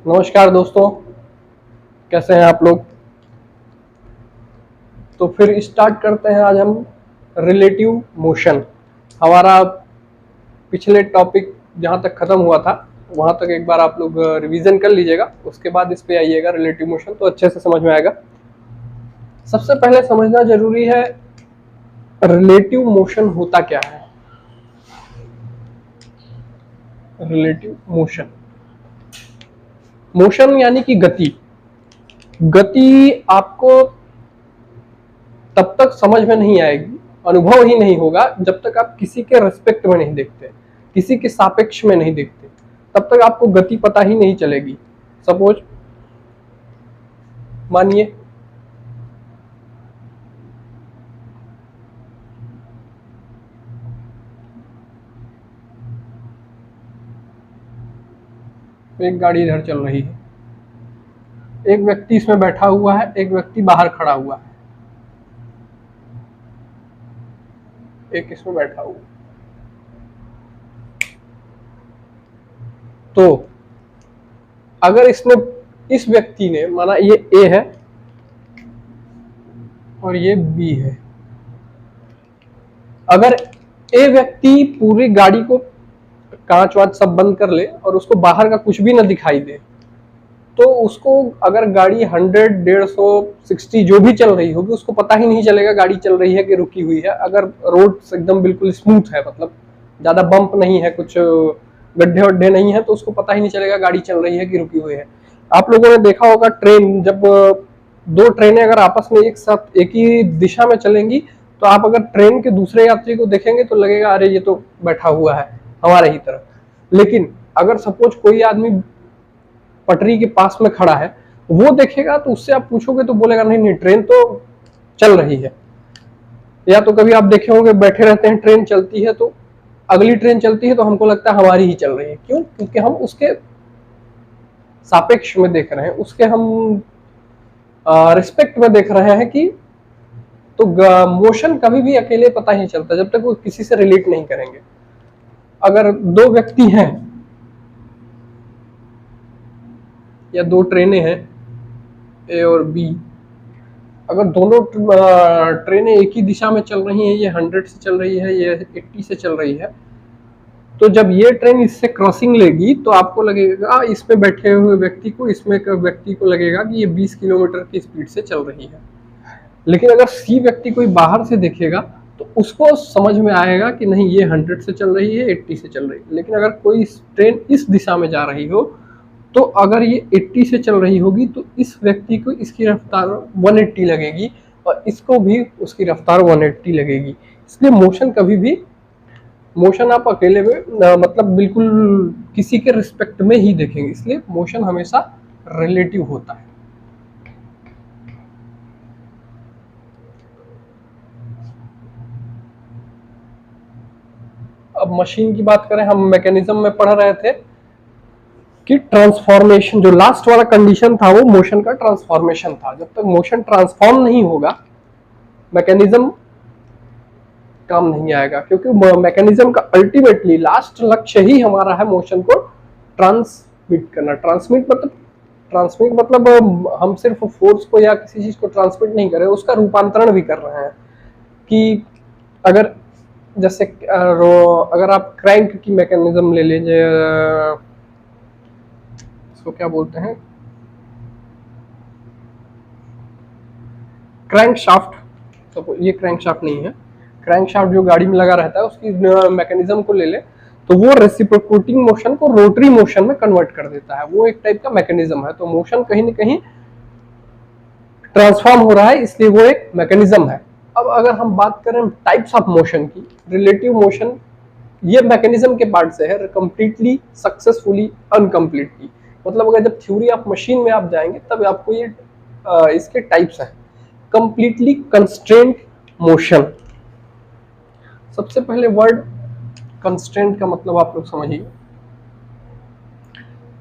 नमस्कार दोस्तों, कैसे हैं आप लोग। तो फिर स्टार्ट करते हैं आज हम रिलेटिव मोशन। हमारा पिछले टॉपिक जहाँ तक ख़त्म हुआ था वहाँ तक एक बार आप लोग रिवीजन कर लीजिएगा, उसके बाद इस पे आइएगा रिलेटिव मोशन, तो अच्छे से समझ में आएगा। सबसे पहले समझना जरूरी है रिलेटिव मोशन होता क्या है। रिलेटिव मोशन, मोशन यानी कि गति। गति आपको तब तक समझ में नहीं आएगी, अनुभव ही नहीं होगा जब तक आप किसी के रेस्पेक्ट में नहीं देखते, किसी के सापेक्ष में नहीं देखते, तब तक आपको गति पता ही नहीं चलेगी। सपोज मानिए एक गाड़ी इधर चल रही है, एक व्यक्ति इसमें बैठा हुआ है, एक व्यक्ति बाहर खड़ा हुआ है, एक इसमें बैठा हुआ। तो अगर इसने, इस व्यक्ति ने, माना ये ए है और ये बी है, अगर ए व्यक्ति पूरी गाड़ी को कांच वाच सब बंद कर ले और उसको बाहर का कुछ भी ना दिखाई दे, तो उसको अगर गाड़ी 100, 150, 60 जो भी चल रही होगी उसको पता ही नहीं चलेगा गाड़ी चल रही है कि रुकी हुई है। अगर रोड एकदम बिल्कुल स्मूथ है, मतलब ज्यादा बम्प नहीं है, कुछ गड्ढे वड्ढे नहीं है, तो उसको पता ही नहीं चलेगा गाड़ी चल रही है कि रुकी हुई है। आप लोगों ने देखा होगा ट्रेन, जब दो ट्रेनें अगर आपस में एक साथ एक ही दिशा में चलेंगी, तो आप अगर ट्रेन के दूसरे यात्री को देखेंगे तो लगेगा अरे ये तो बैठा हुआ है हमारे ही तरफ। लेकिन अगर सपोज कोई आदमी पटरी के पास में खड़ा है, वो देखेगा तो उससे आप पूछोगे तो बोलेगा नहीं नहीं ट्रेन तो चल रही है। या तो कभी आप देखे होंगे बैठे रहते हैं, ट्रेन चलती है तो अगली ट्रेन चलती है तो हमको लगता है हमारी ही चल रही है। क्यों? क्योंकि हम उसके सापेक्ष में देख रहे हैं, उसके हम रिस्पेक्ट में देख रहे हैं कि, तो मोशन कभी भी अकेले पता ही नहीं चलता जब तक वो किसी से रिलेट नहीं करेंगे। अगर दो व्यक्ति हैं या दो ट्रेनें हैं ए और बी, अगर दोनों ट्रेनें एक ही दिशा में चल रही हैं, ये 100 से चल रही है, ये 80 से चल रही है, तो जब ये ट्रेन इससे क्रॉसिंग लेगी तो आपको लगेगा, इसमें बैठे हुए व्यक्ति को, इसमें व्यक्ति को लगेगा कि ये 20 किलोमीटर की स्पीड से चल रही है। लेकिन अगर सी व्यक्ति कोई बाहर से देखेगा तो उसको समझ में आएगा कि नहीं ये 100 से चल रही है, 80 से चल रही है। लेकिन अगर कोई ट्रेन इस दिशा में जा रही हो, तो अगर ये 80 से चल रही होगी तो इस व्यक्ति को इसकी रफ्तार 180 लगेगी और इसको भी उसकी रफ्तार 180 लगेगी। इसलिए मोशन कभी भी, मोशन आप अकेले में मतलब बिल्कुल किसी के रिस्पेक्ट में ही देखेंगे, इसलिए मोशन हमेशा रिलेटिव होता है। अब मशीन की बात करें, हम मैकेनिज्म में पढ़ रहे थे कि ट्रांसफॉर्मेशन, जो लास्ट वाला कंडीशन था वो मोशन का ट्रांसफॉर्मेशन था। जब तक मोशन ट्रांसफॉर्म नहीं होगा मैकेनिज्म काम नहीं आएगा, क्योंकि मैकेनिज्म का अल्टीमेटली लास्ट लक्ष्य ही हमारा है मोशन को ट्रांसमिट करना। ट्रांसमिट मतलब हम सिर्फ फोर्स को या किसी चीज को ट्रांसमिट नहीं कर रहे, उसका रूपांतरण भी कर रहे हैं। कि अगर जैसे अगर आप क्रैंक की मैकेनिज्म ले लीजिए, इसको क्या बोलते हैं, क्रैंक शाफ्ट। तो ये क्रैंक शाफ्ट नहीं है, क्रैंक शाफ्ट जो गाड़ी में लगा रहता है उसकी मैकेनिज्म को ले ले तो वो रेसिप्रोकेटिंग मोशन को रोटरी मोशन में कन्वर्ट कर देता है। वो एक टाइप का मैकेनिज्म है। तो मोशन कहीं ना कहीं ट्रांसफॉर्म हो रहा है, इसलिए वो एक मैकेनिज्म है। अब अगर हम बात करें टाइप्स ऑफ मोशन की, रिलेटिव मोशन ये मैकेनिज्म के पार्ट से है, कंप्लीटली, सक्सेसफुली, अनकम्प्लीटली। मतलब अगर जब थ्योरी ऑफ मशीन में आप जाएंगे तब आपको ये इसके टाइप्स हैं। कंप्लीटली कंस्ट्रेंट मोशन, सबसे पहले वर्ड कंस्ट्रेंट का मतलब आप लोग समझिए।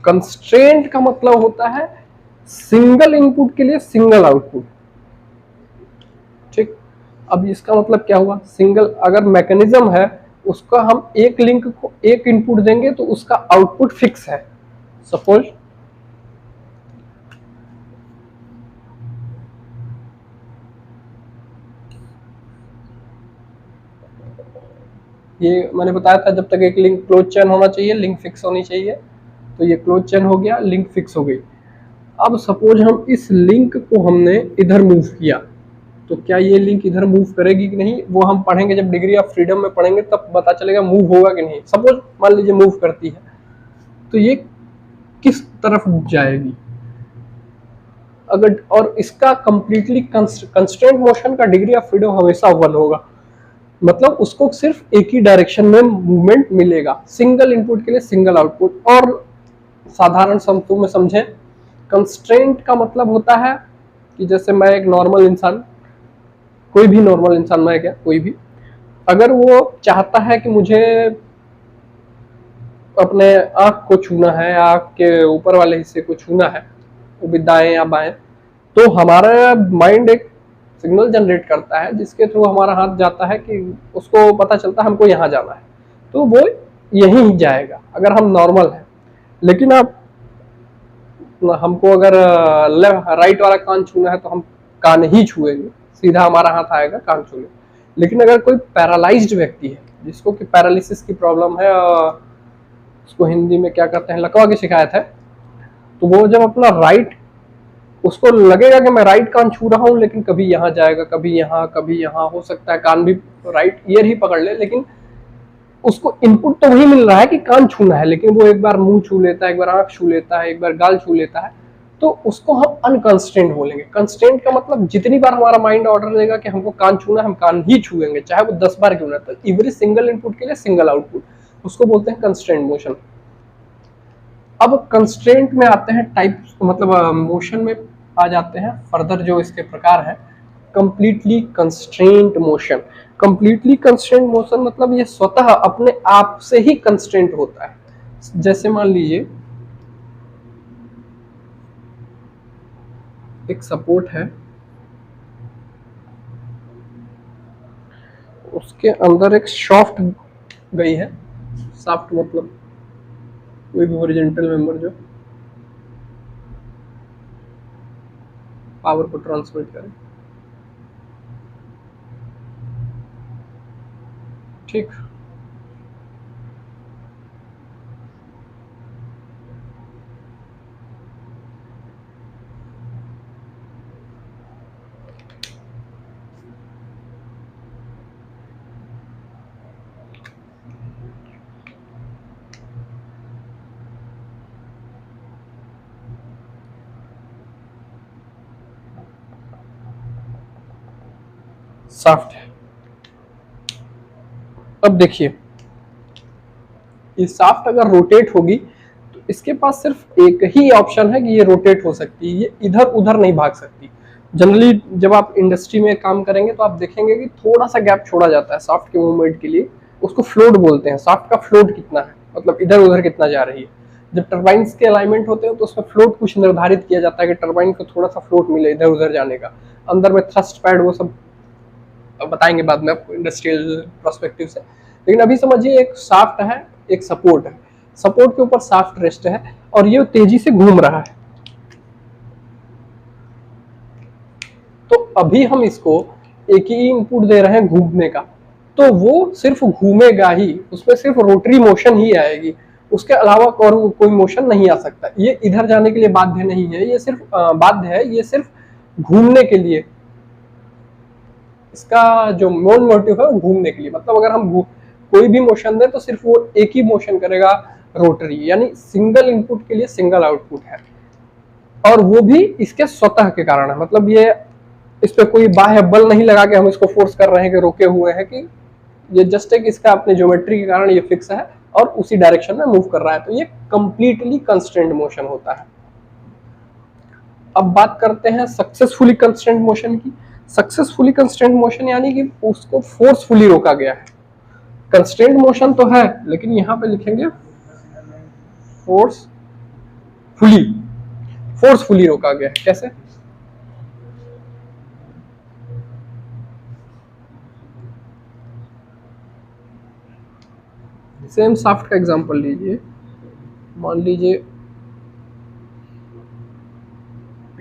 कंस्ट्रेंट का मतलब होता है सिंगल इनपुट के लिए सिंगल आउटपुट। ठीक, अब इसका मतलब क्या हुआ, सिंगल अगर मैकेनिज्म है उसका हम एक लिंक को एक इनपुट देंगे तो उसका आउटपुट फिक्स है। सपोज ये मैंने बताया था जब तक एक लिंक क्लोज चेन होना चाहिए, लिंक फिक्स होनी चाहिए। तो ये क्लोज चेन हो गया, लिंक फिक्स हो गई। अब सपोज हम इस लिंक को हमने इधर मूव किया, तो क्या ये लिंक इधर मूव करेगी कि नहीं, वो हम पढ़ेंगे जब डिग्री ऑफ फ्रीडम में पढ़ेंगे, तब पता चलेगा मूव होगा कि नहीं। सपोज मान लीजिए मूव करती है, तो ये किस तरफ जाएगी अगर, और इसका कंप्लीटली कंस्ट्रेंट मोशन का डिग्री ऑफ फ्रीडम हमेशा 1 होगा। मतलब उसको सिर्फ एक ही डायरेक्शन में मूवमेंट मिलेगा, सिंगल इनपुट के लिए सिंगल आउटपुट। और साधारण शब्दों में समझें, कंस्ट्रेंट का मतलब होता है कि जैसे मैं एक नॉर्मल इंसान, कोई भी नॉर्मल इंसान, मैं क्या कोई भी, अगर वो चाहता है कि मुझे अपने आंख को छूना है, आंख के ऊपर वाले हिस्से को छूना है, वो भी दाएं या बाएं, तो हमारा माइंड एक सिग्नल जनरेट करता है जिसके थ्रू हमारा हाथ जाता है कि उसको पता चलता है हमको यहाँ जाना है, तो वो यहीं ही जाएगा अगर हम नॉर्मल हैं। लेकिन आप हमको अगर राइट वाला कान छूना है तो हम कान ही छुएंगे, सीधा हमारा हाथ आएगा कान छूने। लेकिन अगर कोई पैरालाइज्ड व्यक्ति है जिसको कि पैरालिसिस की प्रॉब्लम है, उसको हिंदी में क्या कहते हैं, लकवा की शिकायत है, तो वो जब अपना राइट, उसको लगेगा कि मैं राइट कान छू रहा हूँ, लेकिन कभी यहाँ जाएगा, कभी यहाँ, कभी यहाँ, हो सकता है कान भी राइट ईयर ही पकड़ ले, लेकिन उसको इनपुट तो वही मिल रहा है कि कान छूना है, लेकिन वो एक बार मुंह छू लेता है, एक बार आंख छू लेता है, एक बार गाल छू लेता है, तो उसको हम अनकंस्ट्रेंट बोलेंगे। कंस्ट्रेंट का मतलब जितनी बार हमारा माइंड ऑर्डर देगा कि हमको कान छूना है, हम कान ही छूएंगे, चाहे वो 10 बार क्यों ना। तो एवरी सिंगल इनपुट के लिए सिंगल आउटपुट, उसको बोलते हैं कंस्ट्रेंट मोशन। अब कंस्ट्रेंट में आते हैं टाइप, मतलब मोशन में आ जाते हैं फर्दर, जो इसके प्रकार है। Completely constraint motion. Completely constraint motion मतलब ये स्वतः अपने आप से ही कंस्ट्रेंट होता है। जैसे मान लीजिए एक सपोर्ट है, उसके अंदर एक शाफ्ट गई है, शाफ्ट मतलब कोई भी हॉरिजॉन्टल मेंबर जो पावर को ट्रांसमिट करे, ठीक। शाफ्ट है। अब देखिए, ये शाफ्ट अगर रोटेट होगी तो इसके पास सिर्फ एक ही ऑप्शन है कि ये रोटेट हो सकती है, ये इधर उधर नहीं भाग सकती। जनरली जब आप इंडस्ट्री में काम करेंगे तो आप देखेंगे कि थोड़ा सा गैप छोड़ा जाता है शाफ्ट के मूवमेंट के लिए, उसको फ्लोट बोलते हैं। शाफ्ट का फ्लोट कितना है, मतलब इधर उधर कितना जा रही है। जब टर्बाइन्स के अलाइनमेंट होते हैं तो उसमें फ्लोट कुछ निर्धारित किया जाता है कि टर्बाइन को थोड़ा सा फ्लोट मिले इधर उधर जाने का। अंदर में थ्रस्ट पैड, वो सब बताएंगे बाद में आपको इंडस्ट्रियल प्रोस्पेक्टिव से। लेकिन अभी समझिए एक शाफ्ट है, एक सपोर्ट है, सपोर्ट के ऊपर शाफ्ट रेस्ट है और ये तेजी से घूम रहा है। तो अभी हम इसको एक ही इनपुट दे रहे हैं घूमने का, तो वो सिर्फ घूमेगा ही, उसमें सिर्फ रोटरी मोशन ही आएगी, उसके अलावा और कोई मोशन नहीं आ सकता। ये इधर जाने के लिए बाध्य नहीं है, ये सिर्फ बाध्य है, ये सिर्फ घूमने के लिए, इसका जो मेन मोटिव है वो घूमने के लिए। मतलब अगर हम कोई भी मोशन दें तो सिर्फ वो एक ही मोशन करेगा, रोटरी, यानी सिंगल इनपुट के लिए सिंगल आउटपुट है, और वो भी इसके स्वतः के कारण है। मतलब ये इस पे कोई बाह्य बल नहीं लगा के हम इसको फोर्स कर रहे हैं कि रोके हुए हैं, कि ये जस्ट एक इसका अपने ज्योमेट्री के कारण ये फिक्स है और उसी डायरेक्शन में मूव कर रहा है, तो ये कंप्लीटली कंस्ट्रेंट मोशन होता है। अब बात करते हैं सक्सेसफुली कंस्ट्रेंट मोशन की। सक्सेसफुली कंस्ट्रेंट मोशन यानी कि उसको फोर्सफुली रोका गया है। कंस्ट्रेंट मोशन तो है, लेकिन यहां पे लिखेंगे फोर्सफुली, फोर्सफुली रोका गया है। कैसे? सेम शाफ्ट का एग्जांपल लीजिए, मान लीजिए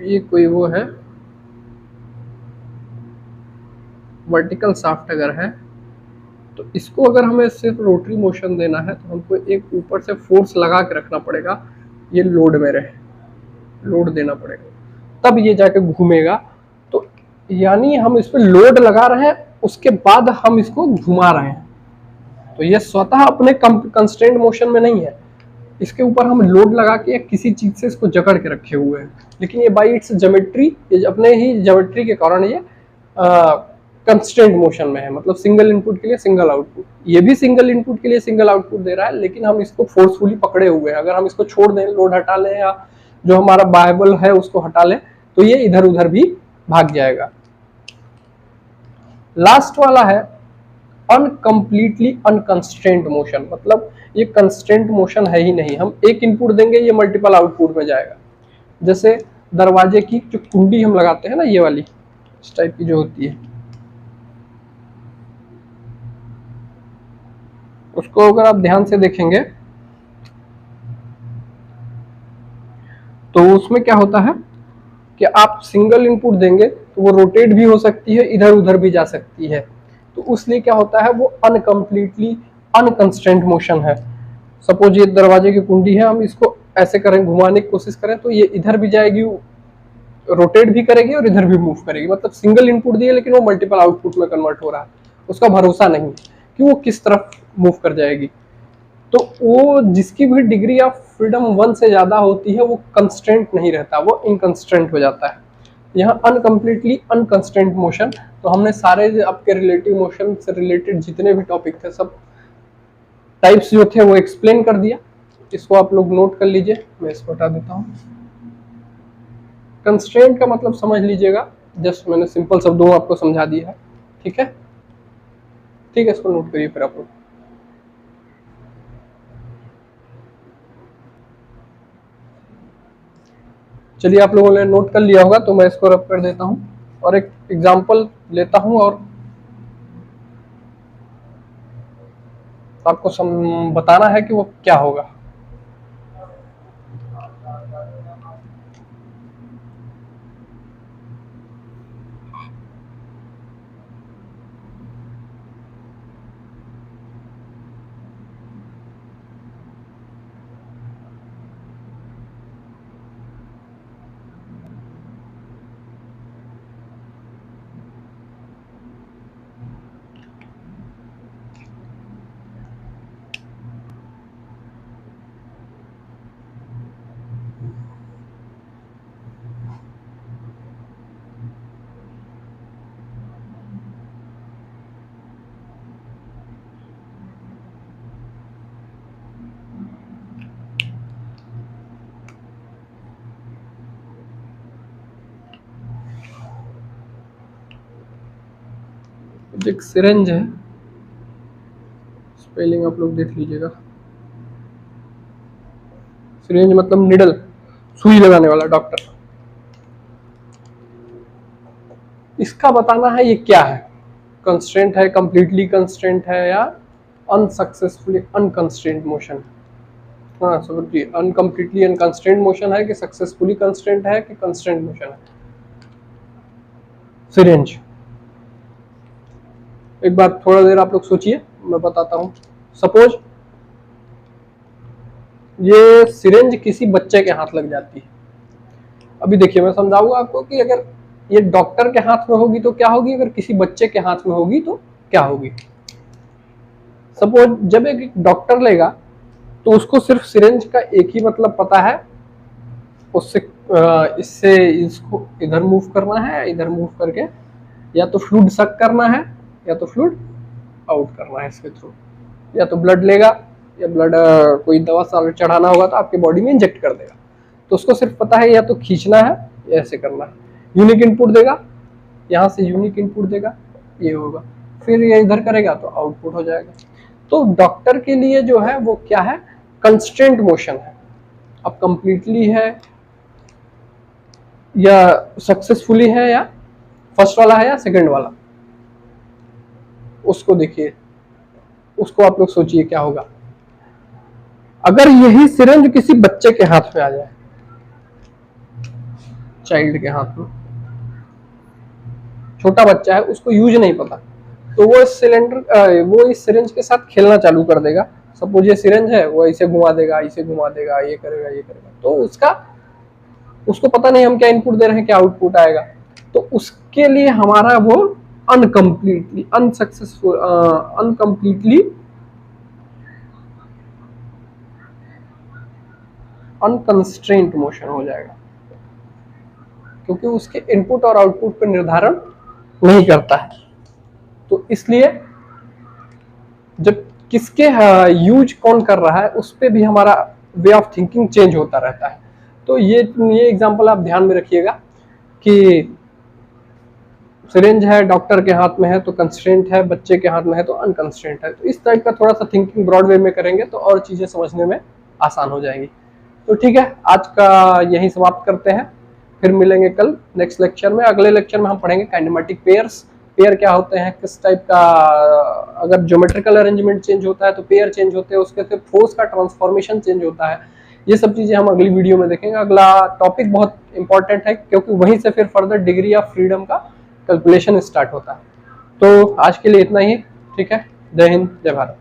ये कोई वो है, वर्टिकल शाफ्ट अगर है तो इसको अगर हमें सिर्फ रोटरी मोशन देना है तो हमको एक ऊपर से फोर्स लगा के रखना पड़ेगा, ये लोड में रहे, लोड देना पड़ेगा, तब ये जाके घूमेगा। तो यानी हम इस पर लोड लगा रहे हैं, उसके बाद हम इसको घुमा रहे हैं। तो ये स्वतः अपने कंस्ट्रेंट मोशन में नहीं है, इसके ऊपर हम लोड लगा के किसी चीज से इसको जकड़ के रखे हुए हैं। लेकिन ये बाई इट्स ज्योमेट्री, ये अपने ही ज्योमेट्री के कारण ये कंस्ट्रेंट मोशन में है, मतलब सिंगल इनपुट के लिए सिंगल आउटपुट। ये भी सिंगल इनपुट के लिए सिंगल आउटपुट दे रहा है, लेकिन हम इसको फोर्सफुली पकड़े हुए हैं। अगर हम इसको छोड़ दें, लोड हटा लें या जो हमारा बायबल है उसको हटा लें, तो ये इधर उधर भी भाग जाएगा। लास्ट वाला है अनकम्प्लीटली अनकंस्ट्रेंट मोशन, मतलब ये कंस्ट्रेंट मोशन है ही नहीं। हम एक इनपुट देंगे, ये मल्टीपल आउटपुट में जाएगा। जैसे दरवाजे की जो कुंडी हम लगाते हैं ना, ये वाली इस टाइप की जो होती है, उसको अगर आप ध्यान से देखेंगे तो उसमें क्या होता है कि आप सिंगल इनपुट देंगे तो वो रोटेट भी हो सकती है, इधर उधर भी जा सकती है। तो इसलिए क्या होता है, वो अनकम्प्लीटली अनकंस्ट्रेंट मोशन है। सपोज ये दरवाजे की कुंडी है, हम इसको ऐसे करें, घुमाने की कोशिश करें, तो ये इधर भी जाएगी, रोटेट भी करेगी और इधर भी मूव करेगी। मतलब सिंगल इनपुट दिए लेकिन वो मल्टीपल आउटपुट में कन्वर्ट हो रहा है, उसका भरोसा नहीं कि वो किस तरफ मूव कर जाएगी। तो वो जिसकी भी डिग्री ऑफ फ्रीडम 1 से ज्यादा होती है वो कंस्ट्रेंट नहीं रहता, वो इनकंस्ट्रेंट हो जाता है। यहाँ अनकम्प्लीटली अनकंस्ट्रेंट मोशन, तो हमने सारे आपके रिलेटिव मोशन से रिलेटेड जितने भी टॉपिक थे, सब टाइप्स जो थे वो एक्सप्लेन कर दिया। इसको आप लोग नोट कर लीजिए, मैं इसको हटा देता हूँ। कंस्ट्रेंट का मतलब समझ लीजिएगा, जस्ट मैंने सिंपल शब्दों में आपको समझा दिया है। ठीक है, ठीक है, इसको नोट करिए फिर आप लोग। चलिए, आप लोगों ने नोट कर लिया होगा तो मैं इसको रब कर देता हूँ और एक एग्जांपल लेता हूँ और आपको बताना है कि वो क्या होगा। एक सिरेंज है, स्पेलिंग आप लोग देख लीजिएगा। सिरेंज मतलब निडल, सुई लगाने वाला डॉक्टर। इसका बताना है ये क्या है, कंस्ट्रेंट है, कंप्लीटली कंस्ट्रेंट है, या अनसक्सेसफुली अनकंस्ट्रेंट मोशन। हाँ समझिए, अनकम्प्लीटली अनकंस्ट्रेंट मोशन है कि सक्सेसफुली कंस्ट्रेंट है कि कंस्ट्रेंट मोशन है। सिरेंज, एक बार थोड़ा देर आप लोग सोचिए, मैं बताता हूं। सपोज ये सिरेंज किसी बच्चे के हाथ लग जाती है। अभी देखिए मैं समझाऊंगा आपको कि अगर ये डॉक्टर के हाथ में होगी तो क्या होगी, अगर किसी बच्चे के हाथ में होगी तो क्या होगी। सपोज जब एक डॉक्टर लेगा तो उसको सिर्फ सिरेंज का एक ही मतलब पता है, उससे इससे इसको इधर मूव करना है, इधर मूव करके या तो फ्लूइड सक करना है या तो फ्लूइड आउट करना है इसके थ्रू, या तो ब्लड लेगा या ब्लड कोई दवा चढ़ाना होगा तो आपके बॉडी में इंजेक्ट कर देगा। तो उसको सिर्फ पता है या तो खींचना है या ऐसे करना है। यूनिक इनपुट देगा, यहाँ से यूनिक इनपुट देगा, ये होगा, फिर ये इधर करेगा तो आउटपुट हो जाएगा। तो डॉक्टर के लिए जो है वो क्या है, कंस्ट्रेंट मोशन है। अब कंप्लीटली है या सक्सेसफुली है या फर्स्ट वाला है या सेकंड वाला, उसको देखिए, उसको आप लोग सोचिए क्या होगा। अगर यही सिरिंज किसी बच्चे के हाथ में आ जाए, चाइल्ड के हाथ में, छोटा बच्चा है उसको यूज नहीं पता, तो वो इस सिलेंडर वो इस सिरिंज के साथ खेलना चालू कर देगा। सपोज ये सिरिंज है, वो ऐसे घुमा देगा, ऐसे घुमा देगा, ये करेगा, ये करेगा, तो उसको पता नहीं हम क्या इनपुट दे रहे हैं, क्या आउटपुट आएगा। तो उसके लिए हमारा वो uncompletely unsuccessful uncompletely unconstrained motion हो जाएगा, क्योंकि उसके इनपुट और आउटपुट पर निर्धारण नहीं करता है। तो इसलिए जब किसके यूज कौन कर रहा है उस पर भी हमारा वे ऑफ थिंकिंग चेंज होता रहता है। तो ये एग्जांपल आप ध्यान में रखिएगा कि सिरिंज है डॉक्टर के हाथ में है तो कंस्ट्रेंट है, बच्चे के हाथ में है तो अनकंस्ट्रेंट है। तो इस टाइप का थोड़ा सा थिंकिंग ब्रॉड वे में करेंगे तो और चीजें समझने में आसान हो जाएंगी। तो ठीक है, आज का यही समाप्त करते हैं, फिर मिलेंगे कल नेक्स्ट लेक्चर में। अगले लेक्चर में हम पढ़ेंगे काइनेमेटिक पेयर्स, पेयर क्या होते हैं, किस टाइप का, अगर ज्योमेट्रिकल अरेंजमेंट चेंज होता है तो पेयर चेंज होते हैं, उसके फिर फोर्स का ट्रांसफॉर्मेशन चेंज होता है। ये सब चीजें हम अगली वीडियो में देखेंगे। अगला टॉपिक बहुत इंपॉर्टेंट है क्योंकि वहीं से फिर फर्दर डिग्री ऑफ फ्रीडम का कैलकुलेशन स्टार्ट होता है। तो आज के लिए इतना ही, ठीक है। जय हिंद, जय भारत।